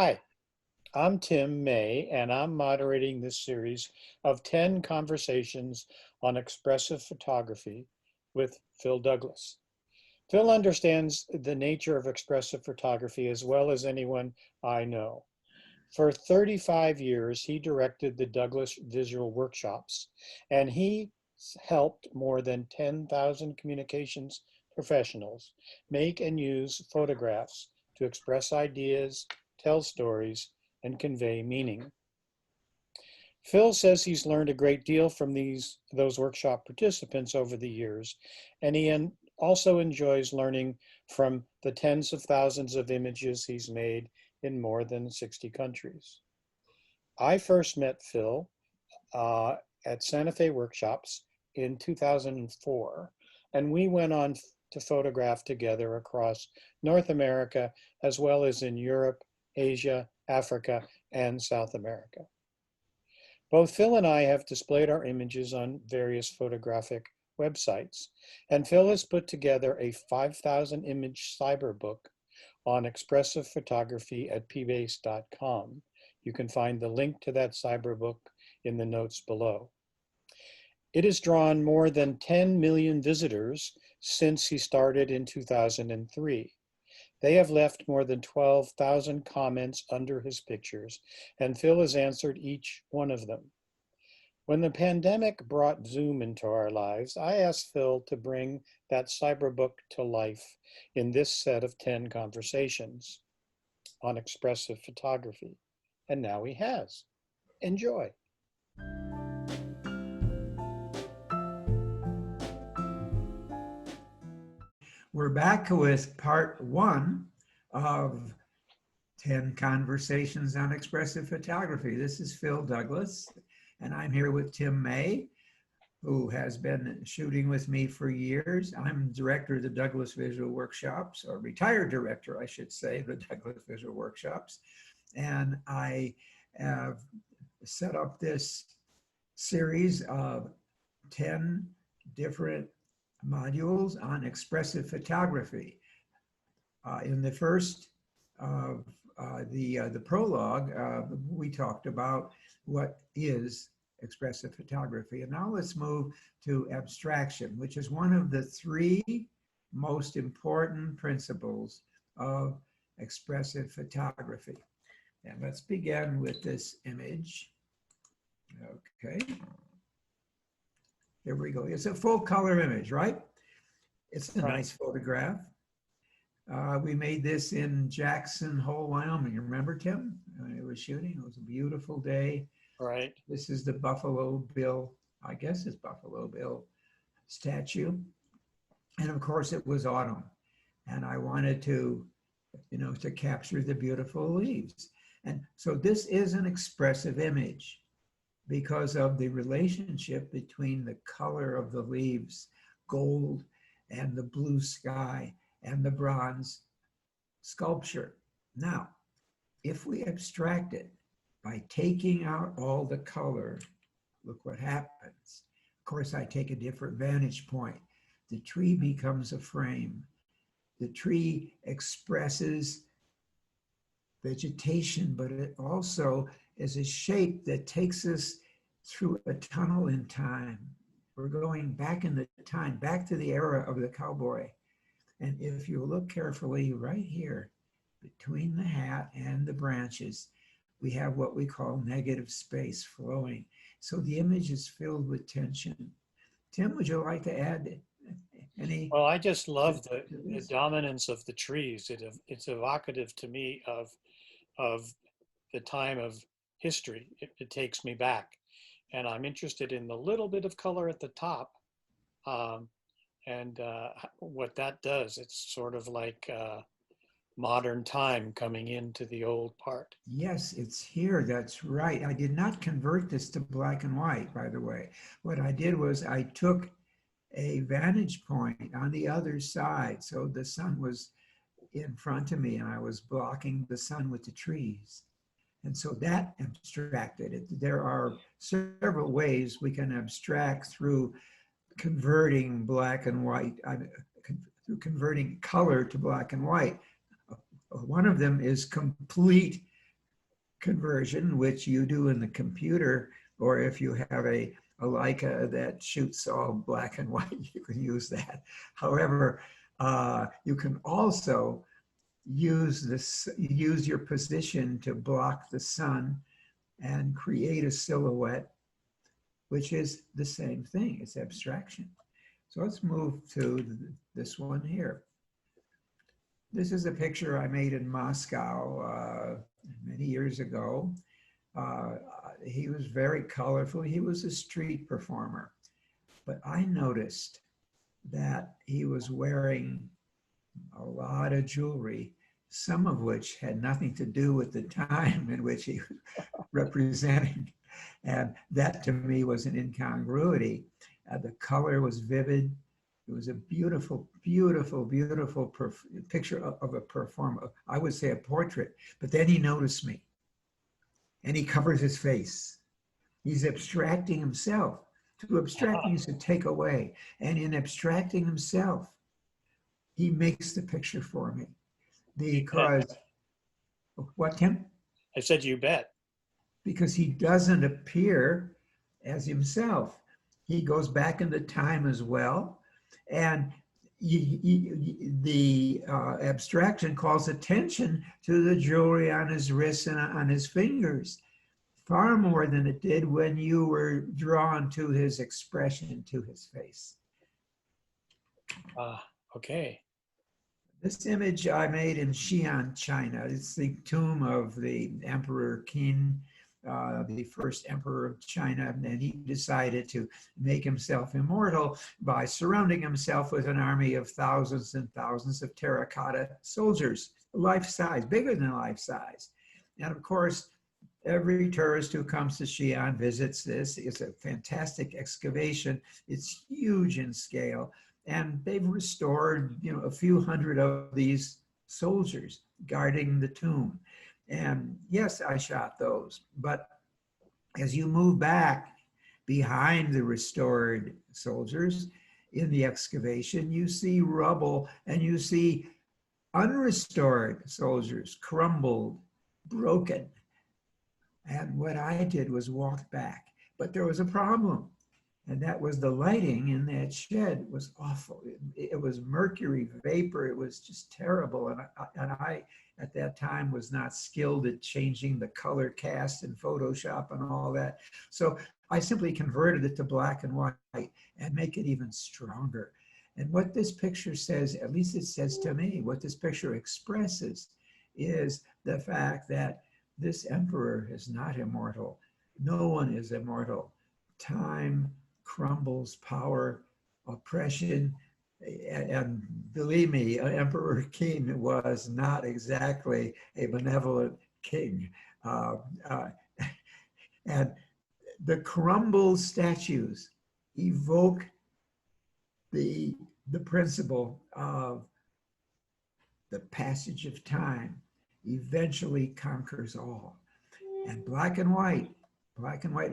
Hi, I'm Tim May, and I'm moderating this series of 10 conversations on expressive photography with Phil Douglas. Phil understands the nature of expressive photography as well as anyone I know. For 35 years, he directed the Douglas Visual Workshops, and he helped more than 10,000 communications professionals make and use photographs to express ideas, tell stories, and convey meaning. Phil says he's learned a great deal from those workshop participants over the years, and he also enjoys learning from the tens of thousands of images he's made in more than 60 countries. I first met Phil uh, at Santa Fe Workshops in 2004, and we went on to photograph together across North America, as well as in Europe, Asia, Africa, and South America. Both Phil and I have displayed our images on various photographic websites, and Phil has put together a 5,000 image cyberbook on expressive photography at pbase.com. You can find the link to that cyberbook in the notes below. It has drawn more than 10 million visitors since he started in 2003. They have left more than 12,000 comments under his pictures, and Phil has answered each one of them. When the pandemic brought Zoom into our lives, I asked Phil to bring that cyberbook to life in this set of 10 conversations on expressive photography, and now he has. Enjoy. We're back with part one of 10 conversations on expressive photography. This is Phil Douglas, and I'm here with Tim May, who has been shooting with me for years. I'm director of the Douglas Visual Workshops, or retired director, I should say, of the Douglas Visual Workshops. And I have set up this series of 10 different modules on expressive photography. In the first of the prologue, we talked about what is expressive photography. And now let's move to abstraction, which is one of the three most important principles of expressive photography. And let's begin with this image. Okay. Here we go. It's a full color image, right? It's a nice photograph. We made this in Jackson Hole, Wyoming. You remember, Tim? It was shooting. It was a beautiful day. Right. This is the Buffalo Bill, I guess it's Buffalo Bill statue. And of course it was autumn. And I wanted to, to capture the beautiful leaves. And so this is an expressive image because of the relationship between the color of the leaves, gold, and the blue sky, and the bronze sculpture. Now, if we abstract it by taking out all the color, look what happens. Of course, I take a different vantage point. The tree becomes a frame. The tree expresses vegetation, but it also is a shape that takes us through a tunnel in time. We're going back in the time, back to the era of the cowboy. And if you look carefully right here, between the hat and the branches, we have what we call negative space flowing. So the image is filled with tension. Tim, would you like to add any? Well, I just love the dominance of the trees. It's evocative to me of the time of history. It takes me back. And I'm interested in the little bit of color at the top. And what that does, it's sort of like modern time coming into the old part. Yes, it's here. That's right. I did not convert this to black and white, by the way. What I did was I took a vantage point on the other side. So the sun was in front of me and I was blocking the sun with the trees. And so that abstracted it. There are several ways we can abstract through converting black and white, through converting color to black and white. One of them is complete conversion, which you do in the computer, or if you have a Leica that shoots all black and white, you can use that. However, you can also use your position to block the sun and create a silhouette, which is the same thing. It's abstraction. So let's move to this one here. This is a picture I made in Moscow many years ago. He was very colorful. He was a street performer. But I noticed that he was wearing a lot of jewelry, some of which had nothing to do with the time in which he was representing. And that to me was an incongruity. The color was vivid. It was a beautiful, beautiful, beautiful picture of a performer. I would say a portrait. But then he noticed me and he covers his face. He's abstracting himself. To abstract means to take away. And in abstracting himself, he makes the picture for me. Because, what, Tim? I said, you bet. Because he doesn't appear as himself. He goes back into time as well. And the abstraction calls attention to the jewelry on his wrists and on his fingers, far more than it did when you were drawn to his expression, to his face. Okay. This image I made in Xi'an, China. It's the tomb of the Emperor Qin, the first emperor of China, and he decided to make himself immortal by surrounding himself with an army of thousands and thousands of terracotta soldiers, life size, bigger than life size. And of course, every tourist who comes to Xi'an visits this. It's a fantastic excavation. It's huge in scale. And they've restored, a few hundred of these soldiers guarding the tomb. And yes, I shot those. But as you move back behind the restored soldiers in the excavation, you see rubble and you see unrestored soldiers, crumbled, broken. And what I did was walk back. But there was a problem. And that was the lighting in that shed was awful. It was mercury vapor. It was just terrible. And I, at that time, was not skilled at changing the color cast in Photoshop and all that. So I simply converted it to black and white and make it even stronger. And what this picture says, at least it says to me, what this picture expresses is the fact that this emperor is not immortal. No one is immortal. Time crumbles, power, oppression, and believe me, Emperor Qin was not exactly a benevolent king. And the crumbled statues evoke the principle of the passage of time eventually conquers all. And black and white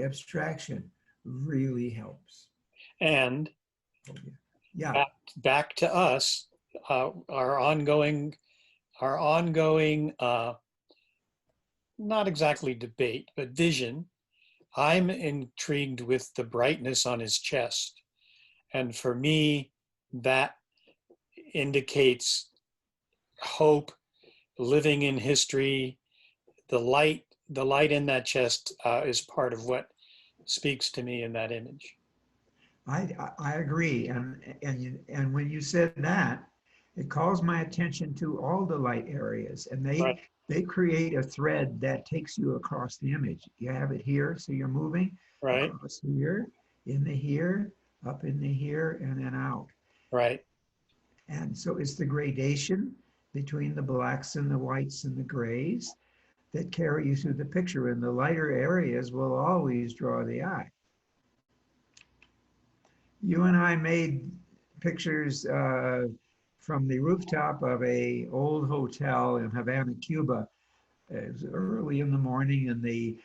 abstraction really helps. And back to us, our ongoing, not exactly debate, but vision. I'm intrigued with the brightness on his chest. And for me, that indicates hope, living in history. The light in that chest is part of what speaks to me in that image. I agree, and when you said that, it calls my attention to all the light areas, and they create a thread that takes you across the image. You have it here, so you're moving across here, in the here, up in the here, and then out. Right. And so it's the gradation between the blacks and the whites and the grays that carry you through the picture, and the lighter areas will always draw the eye. You and I made pictures from the rooftop of an old hotel in Havana, Cuba. It was early in the morning, and the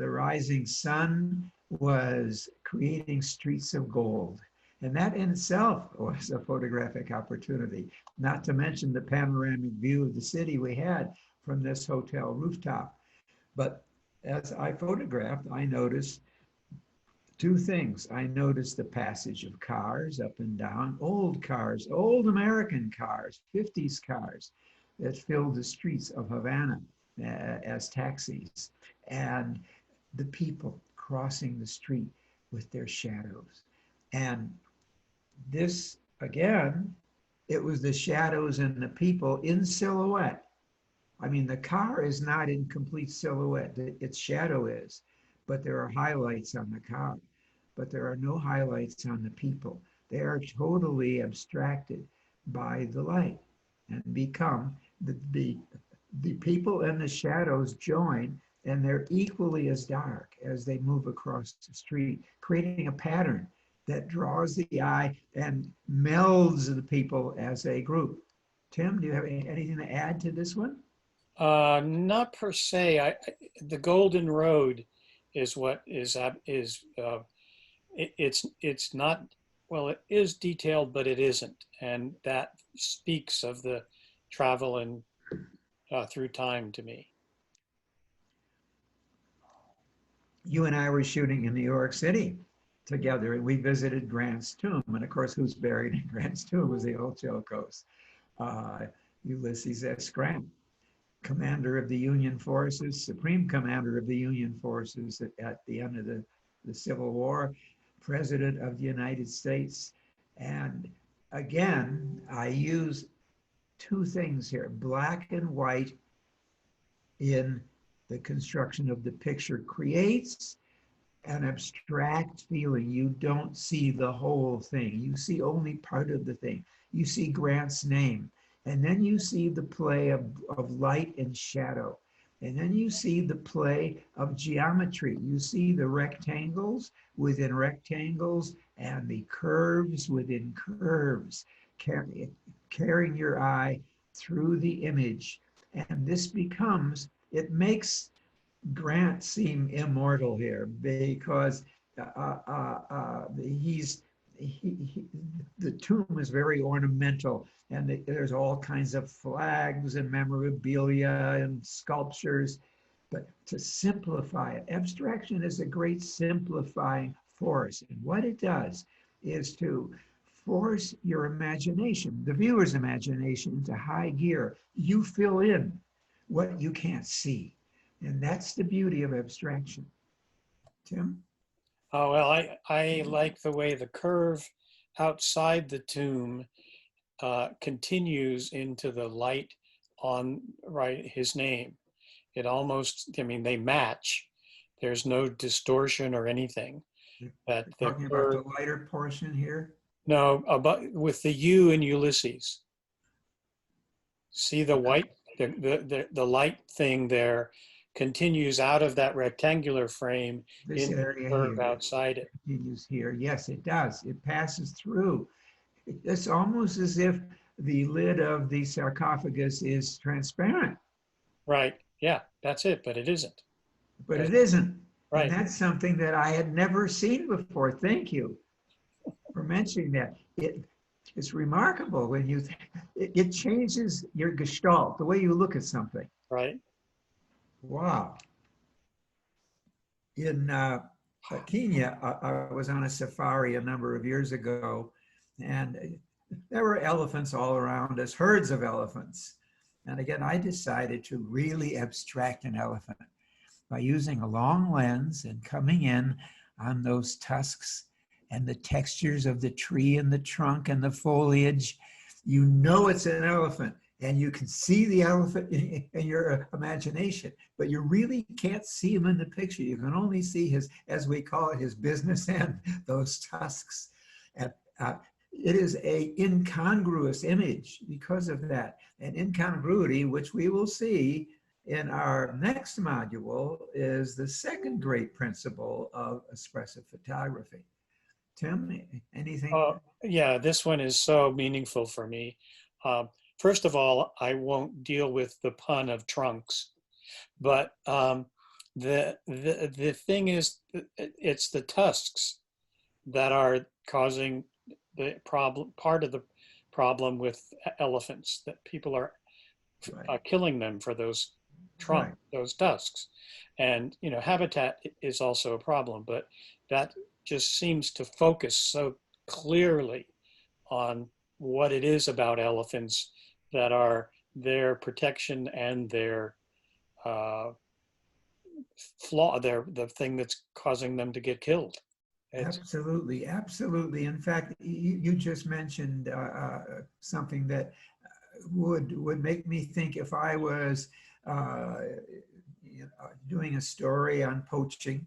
rising sun was creating streets of gold. And that in itself was a photographic opportunity, not to mention the panoramic view of the city we had from this hotel rooftop. But as I photographed, I noticed two things. I noticed the passage of cars up and down, old cars, old American cars, 50s cars that filled the streets of Havana as taxis, and the people crossing the street with their shadows. And this, again, it was the shadows and the people in silhouette. I mean, the car is not in complete silhouette, its shadow is, but there are highlights on the car, but there are no highlights on the people. They are totally abstracted by the light and become the people and the shadows join, and they're equally as dark as they move across the street, creating a pattern that draws the eye and melds the people as a group. Tim, do you have anything to add to this one? Not per se. The Golden Road is what it's not, well, it is detailed, but it isn't, and that speaks of the travel and through time to me. You and I were shooting in New York City together, and we visited Grant's tomb. And of course, who's buried in Grant's tomb was the Ochoacos, Ulysses S. Grant, commander of the Union forces, supreme commander of the Union forces at the end of the Civil War, president of the United States. And again, I use two things here, black and white in the construction of the picture creates an abstract feeling. You don't see the whole thing. You see only part of the thing. You see Grant's name, and then you see the play of light and shadow. And then you see the play of geometry. You see the rectangles within rectangles and the curves within curves, carrying your eye through the image. And this becomes, it makes Grant seem immortal here because the tomb is very ornamental, and there's all kinds of flags and memorabilia and sculptures. But to simplify it, abstraction is a great simplifying force. And what it does is to force your imagination, the viewer's imagination, into high gear. You fill in what you can't see. And that's the beauty of abstraction. Tim? Oh, well, I like the way the curve outside the tomb continues into the light on his name. It almost, I mean, they match. There's no distortion or anything. That You're talking about the lighter portion here? No, about with the U in Ulysses. See the white, the light thing there continues out of that rectangular frame This into the area curve here outside it. continues here. Yes, it does. It passes through. It's almost as if the lid of the sarcophagus is transparent. Right. Yeah, that's it, but it isn't. But it isn't. Right. And that's something that I had never seen before. Thank you for mentioning that. It's remarkable when it changes your gestalt, the way you look at something. Right. Wow. In Kenya, I was on a safari a number of years ago, and there were elephants all around us, herds of elephants. And again, I decided to really abstract an elephant by using a long lens and coming in on those tusks and the textures of the tree and the trunk and the foliage. You know it's an elephant, and you can see the elephant in your imagination, but you really can't see him in the picture. You can only see his, as we call it, his business end, those tusks. And it is a incongruous image because of that. And incongruity, which we will see in our next module, is the second great principle of expressive photography. Tim, anything? Yeah, this one is so meaningful for me. First of all, I won't deal with the pun of trunks, but the thing is, it's the tusks that are causing the problem. Part of the problem with elephants, that people are killing them for those trunk, right. those tusks. And, habitat is also a problem, but that just seems to focus so clearly on what it is about elephants that are their protection and their uh, flaw, the thing that's causing them to get killed. It's, Absolutely, absolutely. In fact, you just mentioned something that would make me think if I was uh, doing a story on poaching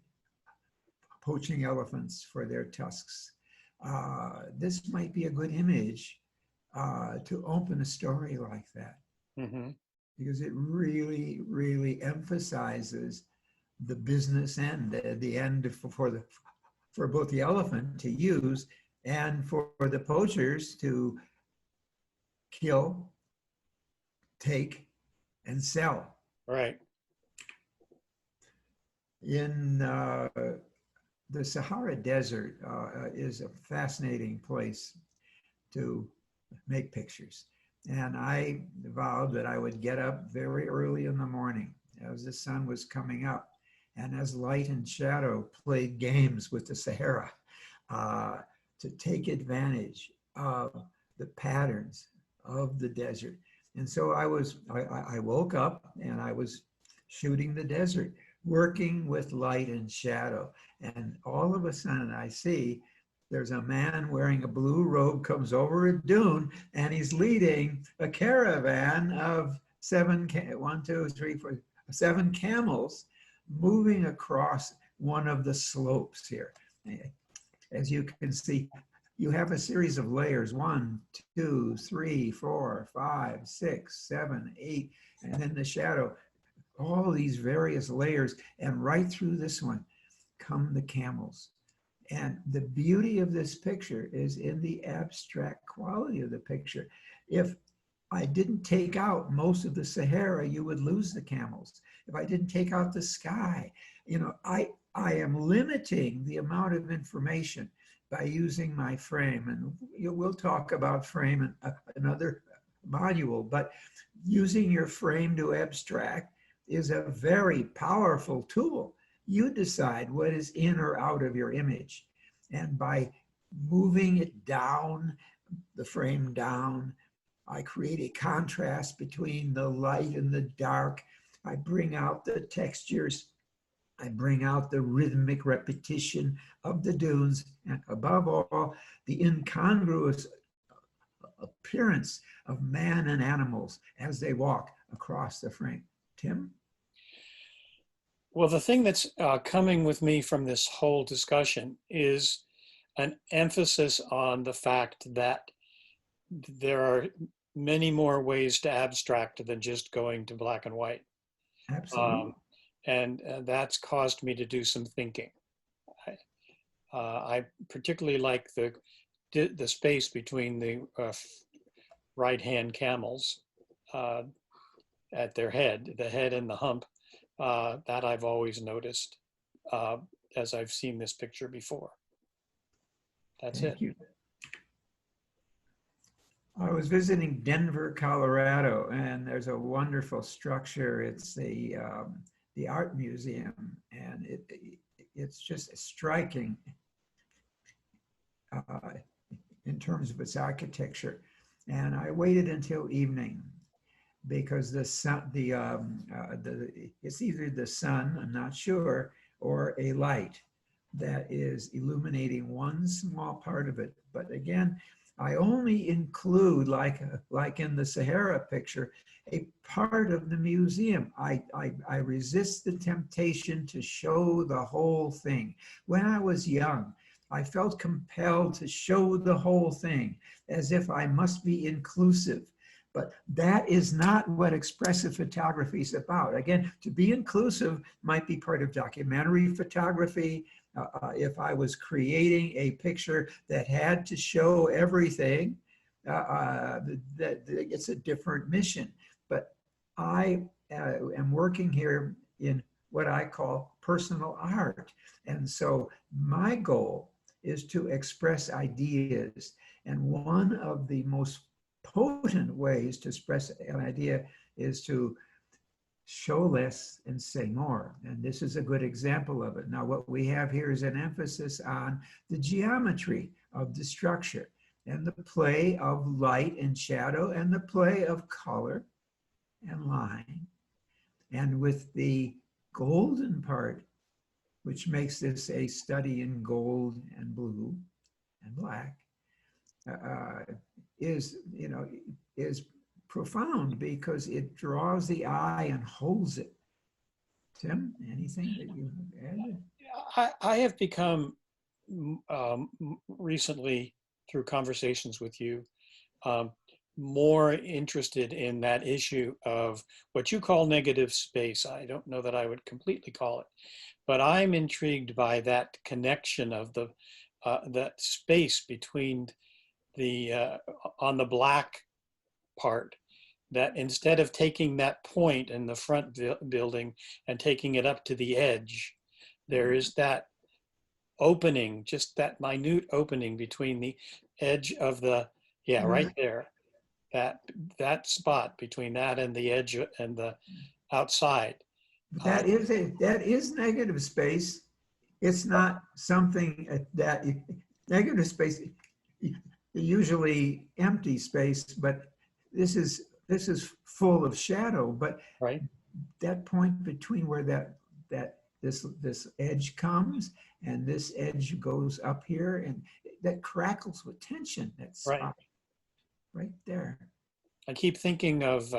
elephants for their tusks. This might be a good image to open a story like that mhm. because it really, really emphasizes the business end, the end for both the elephant to use and for the poachers to kill, take, and sell. Right. In the Sahara Desert is a fascinating place to make pictures. And I vowed that I would get up very early in the morning as the sun was coming up and as light and shadow played games with the Sahara uh, to take advantage of the patterns of the desert. And so I woke up and I was shooting the desert, working with light and shadow. And all of a sudden I see there's a man wearing a blue robe comes over a dune and he's leading a caravan of seven camels moving across one of the slopes here. As you can see, you have a series of layers, 1, 2, 3, 4, 5, 6, 7, 8, and then the shadow, all these various layers. And right through this one come the camels. And the beauty of this picture is in the abstract quality of the picture. If I didn't take out most of the Sahara, you would lose the camels. If I didn't take out the sky, I am limiting the amount of information by using my frame. And we'll talk about frame in another module, but using your frame to abstract is a very powerful tool. You decide what is in or out of your image. And by moving it down, the frame down, I create a contrast between the light and the dark. I bring out the textures. I bring out the rhythmic repetition of the dunes, and above all, the incongruous appearance of man and animals as they walk across the frame. Tim? Well, the thing that's coming with me from this whole discussion is an emphasis on the fact that there are many more ways to abstract than just going to black and white. Absolutely. And that's caused me to do some thinking. I particularly like the space between the right-hand camels at their head, the head and the hump, that I've always noticed as I've seen this picture before. That's it. Thank you. I was visiting Denver, Colorado, and there's a wonderful structure. It's the Art Museum, and it's just striking in terms of its architecture. And I waited until evening because it's either the sun, I'm not sure, or a light that is illuminating one small part of it. But again, I only include, like in the Sahara picture, a part of the museum. I resist the temptation to show the whole thing. When I was young, I felt compelled to show the whole thing as if I must be inclusive. But that is not what expressive photography is about. Again, to be inclusive might be part of documentary photography. If I was creating a picture that had to show everything, that it's a different mission. But I am working here in what I call personal art. And so my goal is to express ideas. And one of the most potent ways to express an idea is to show less and say more. And this is a good example of it. Now, what we have here is an emphasis on the geometry of the structure and the play of light and shadow and the play of color and line. And with the golden part, which makes this a study in gold and blue and black, is profound because it draws the eye and holds it. Tim, anything that you add? I have become recently, through conversations with you, more interested in that issue of what you call negative space. I don't know that I would completely call it, but I'm intrigued by that connection of that space between the on the black part, that instead of taking that point in the front building and taking it up to the edge, there is that opening, just that minute opening between the edge of the, yeah, right there, that spot between that and the edge and the outside. That is negative space. It's not something that negative space, usually empty space, but this is full of shadow. But right, that point between where this edge comes and this edge goes up here, and that crackles with tension. That's right there. I keep thinking of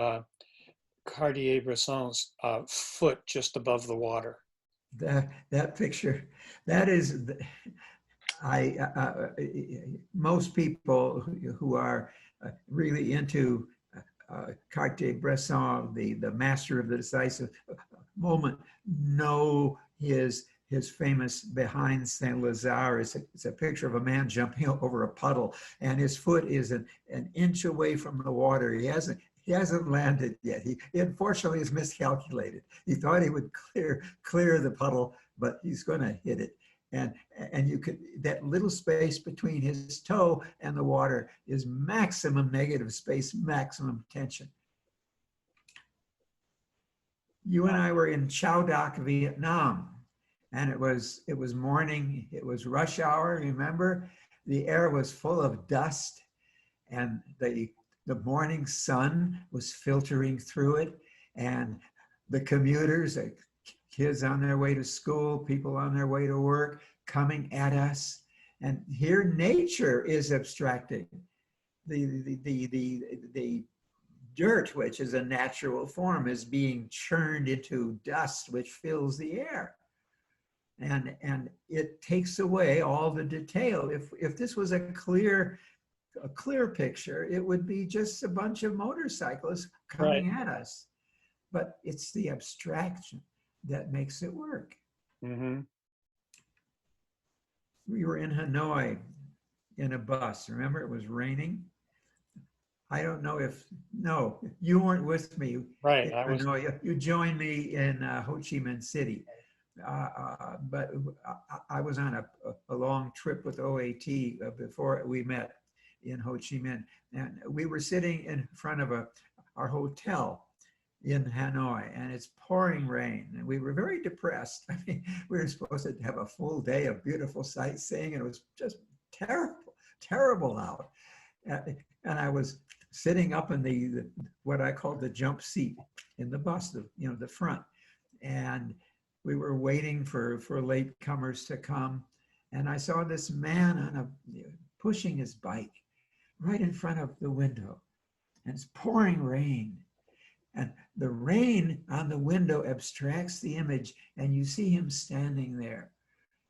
Cartier-Bresson's foot just above the water. That picture, that is, most people who are really into Cartier-Bresson, the master of the decisive moment, know his famous behind Saint Lazare. It's a picture of a man jumping over a puddle, and his foot is an inch away from the water. He hasn't landed yet. He unfortunately has miscalculated. He thought he would clear the puddle, but he's going to hit it. And you could, that little space between his toe and the water is maximum negative space, maximum tension. You and I were in Chao Doc, Vietnam, and it was morning. It was rush hour. Remember, the air was full of dust, and the morning sun was filtering through it, and the commuters, kids on their way to school, people on their way to work, coming at us. And here nature is abstracting. The dirt, which is a natural form, is being churned into dust, which fills the air. And it takes away all the detail. If this was a clear picture, it would be just a bunch of motorcyclists coming at us. But it's the abstraction that makes it work. Mm-hmm. We were in Hanoi in a bus. Remember, it was raining. I don't know no, you weren't with me. Right, I was. You joined me in Ho Chi Minh City. But I was on a long trip with OAT before we met in Ho Chi Minh. And we were sitting in front of our hotel in Hanoi, and it's pouring rain, and we were very depressed. I mean, we were supposed to have a full day of beautiful sightseeing, and it was just terrible out. And I was sitting up in the what I call the jump seat in the bus, the front, and we were waiting for latecomers to come, and I saw this man pushing his bike right in front of the window, and it's pouring rain. And the rain on the window abstracts the image, and you see him standing there,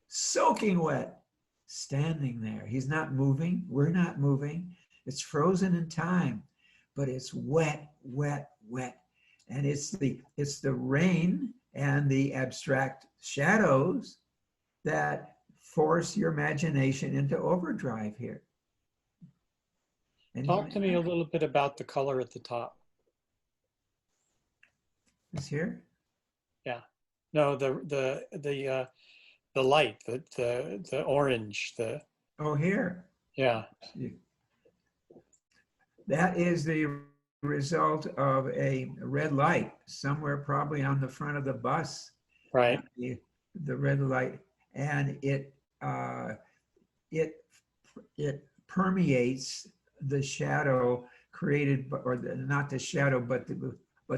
soaking wet, standing there. He's not moving. We're not moving. It's frozen in time, but it's wet, wet, wet. And it's the rain and the abstract shadows that force your imagination into overdrive here. Talk to me a little bit about the color at the top. This here? Yeah. No, the light, the orange, Oh, here. Yeah. That is the result of a red light somewhere probably on the front of the bus. Right. The red light, and it permeates the shadow created, or not the shadow, but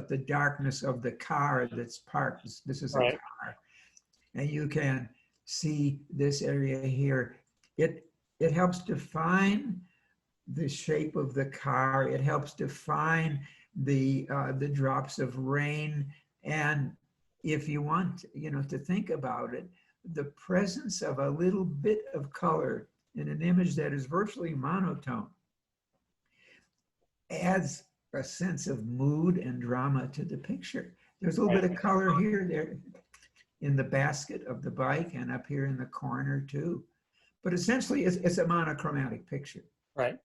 the darkness of the car that's parked. This is a Right. car, and you can see this area here. It helps define the shape of the car. It helps define the drops of rain. And if you want, to think about it, the presence of a little bit of color in an image that is virtually monotone adds a sense of mood and drama to the picture. There's a little bit of color here, there in the basket of the bike, and up here in the corner too. But essentially, it's a monochromatic picture. Right.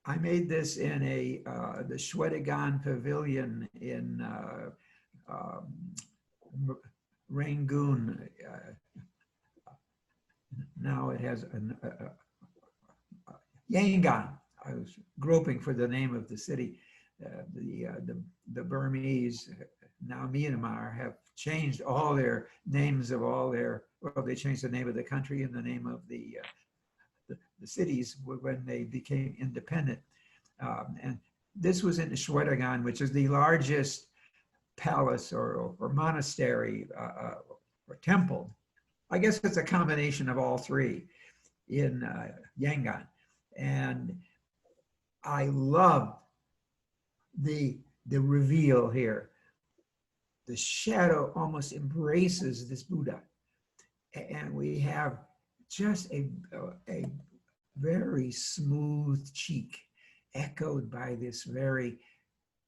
I made this in the Shwedagon Pavilion in Rangoon. Now it has Yangon. I was groping for the name of the city. The Burmese, now Myanmar, have changed all their names of all their, well, they changed the name of the country and the name of the cities when they became independent. And this was in Shwedagon, which is the largest palace or monastery or temple. I guess it's a combination of all three in Yangon. And I love the reveal here. The shadow almost embraces this Buddha. And we have just a very smooth cheek echoed by this very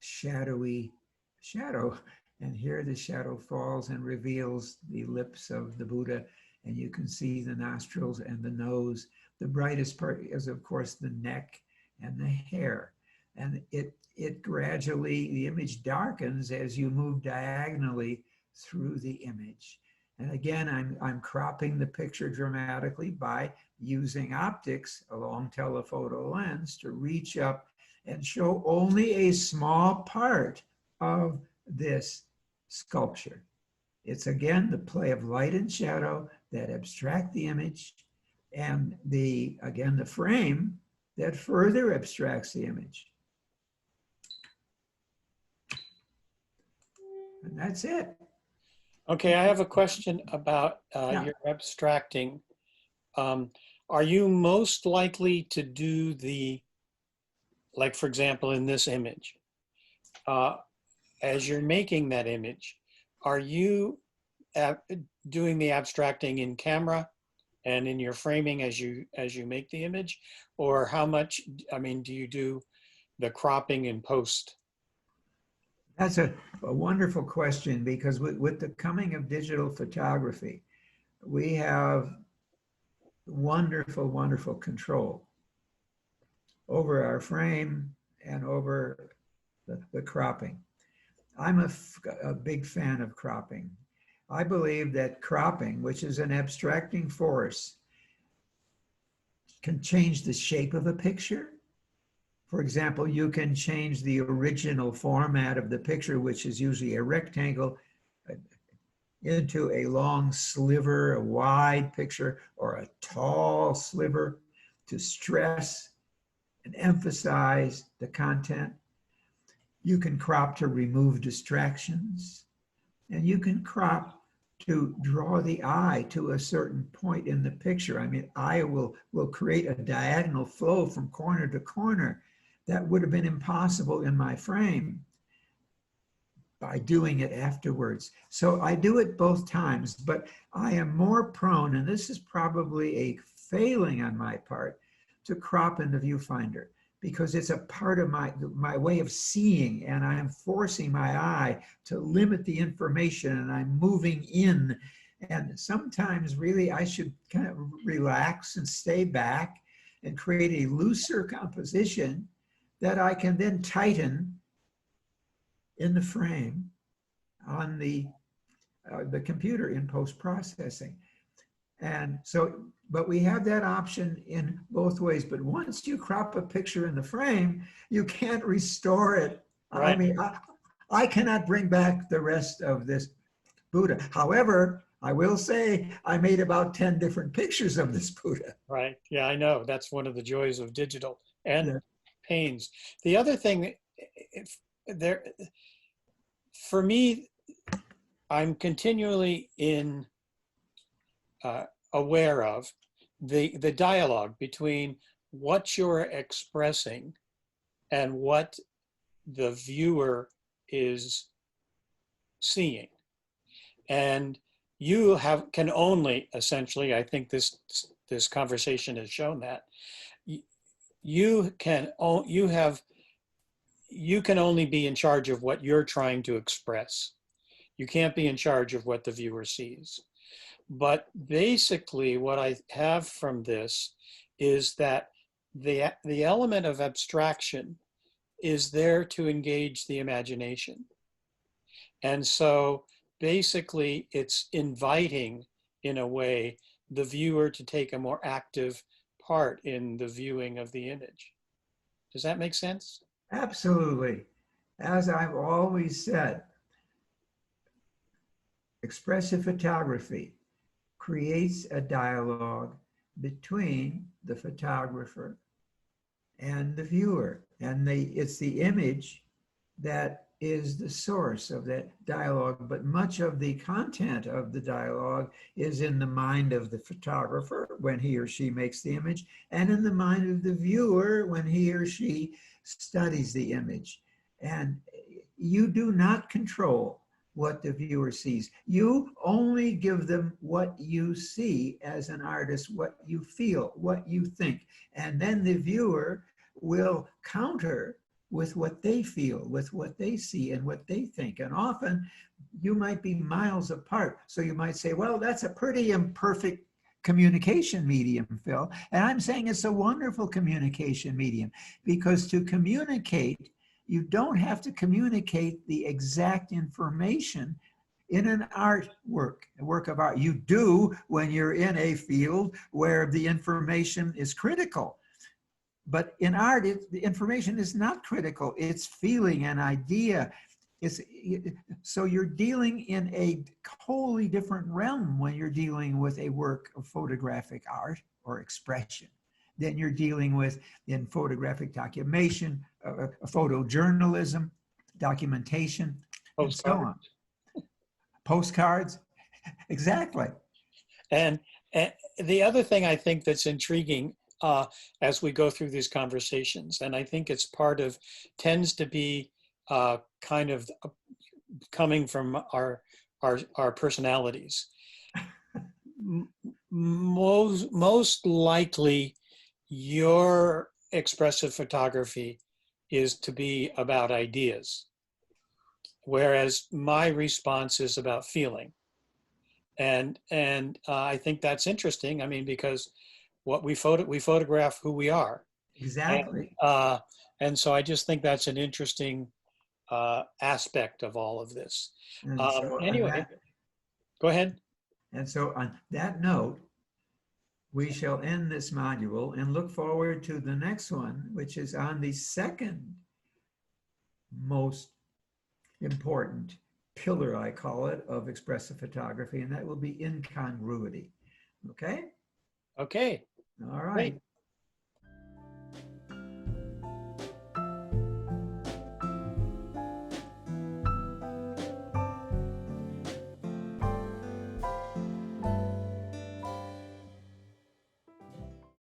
shadowy shadow. And here the shadow falls and reveals the lips of the Buddha, and you can see the nostrils and the nose. The brightest part is, of course, the neck and the hair. And it gradually, the image darkens as you move diagonally through the image. And again, I'm cropping the picture dramatically by using optics, a long telephoto lens, to reach up and show only a small part of this sculpture. It's again the play of light and shadow that abstract the image, and the frame that further abstracts the image. And that's it. Okay, I have a question about your abstracting. Are you most likely to do like for example, in this image, as you're making that image, are you doing the abstracting in camera and in your framing as you make the image, or how much, do you do the cropping in post? That's a wonderful question, because with the coming of digital photography, we have wonderful, wonderful control over our frame and over the cropping. I'm a big fan of cropping. I believe that cropping, which is an abstracting force, can change the shape of a picture. For example, you can change the original format of the picture, which is usually a rectangle, into a long sliver, a wide picture, or a tall sliver, to stress and emphasize the content. You can crop to remove distractions, and you can crop to draw the eye to a certain point in the picture. I will create a diagonal flow from corner to corner that would have been impossible in my frame by doing it afterwards. So I do it both times, but I am more prone, and this is probably a failing on my part, to crop in the viewfinder, because it's a part of my way of seeing, and I'm forcing my eye to limit the information, and I'm moving in. And sometimes really I should kind of relax and stay back and create a looser composition that I can then tighten in the frame on the computer in post-processing. And so, but we have that option in both ways. But once you crop a picture in the frame, you can't restore it. I Right. mean, I cannot bring back the rest of this Buddha. However, I will say I made about 10 different pictures of this Buddha. Right. Yeah, I know. That's one of the joys of digital and Yeah. pains. The other thing, if there, for me, I'm continually aware of the dialogue between what you're expressing and what the viewer is seeing. And you can only essentially, I think this conversation has shown that you can only be in charge of what you're trying to express. You can't be in charge of what the viewer sees. But basically what I have from this is that the element of abstraction is there to engage the imagination. And so basically it's inviting, in a way, the viewer to take a more active part in the viewing of the image. Does that make sense? Absolutely. As I've always said, expressive photography creates a dialogue between the photographer and the viewer. And it's the image that is the source of that dialogue, but much of the content of the dialogue is in the mind of the photographer when he or she makes the image, and in the mind of the viewer when he or she studies the image. And you do not control what the viewer sees. You only give them what you see as an artist, what you feel, what you think. And then the viewer will counter with what they feel, with what they see and what they think. And often you might be miles apart. So you might say, well, that's a pretty imperfect communication medium, Phil. And I'm saying it's a wonderful communication medium, because to communicate, you don't have to communicate the exact information in an artwork, a work of art. You do when you're in a field where the information is critical. But in art, the information is not critical. It's feeling, an idea. So you're dealing in a wholly different realm when you're dealing with a work of photographic art or expression than you're dealing with in photographic documentation, photojournalism, documentation, and so Postcard. on. Postcards, exactly. And the other thing I think that's intriguing as we go through these conversations, and I think it's tends to be kind of coming from our personalities. Most likely, your expressive photography is to be about ideas, whereas my response is about feeling. And I think that's interesting. I mean, because what we photograph who we are. Exactly. And so I just think that's an interesting aspect of all of this. And so Anyway, go ahead. And so on that note, we shall end this module and look forward to the next one, which is on the second most important pillar, I call it, of expressive photography, and that will be incongruity. Okay? Okay. All right. Great.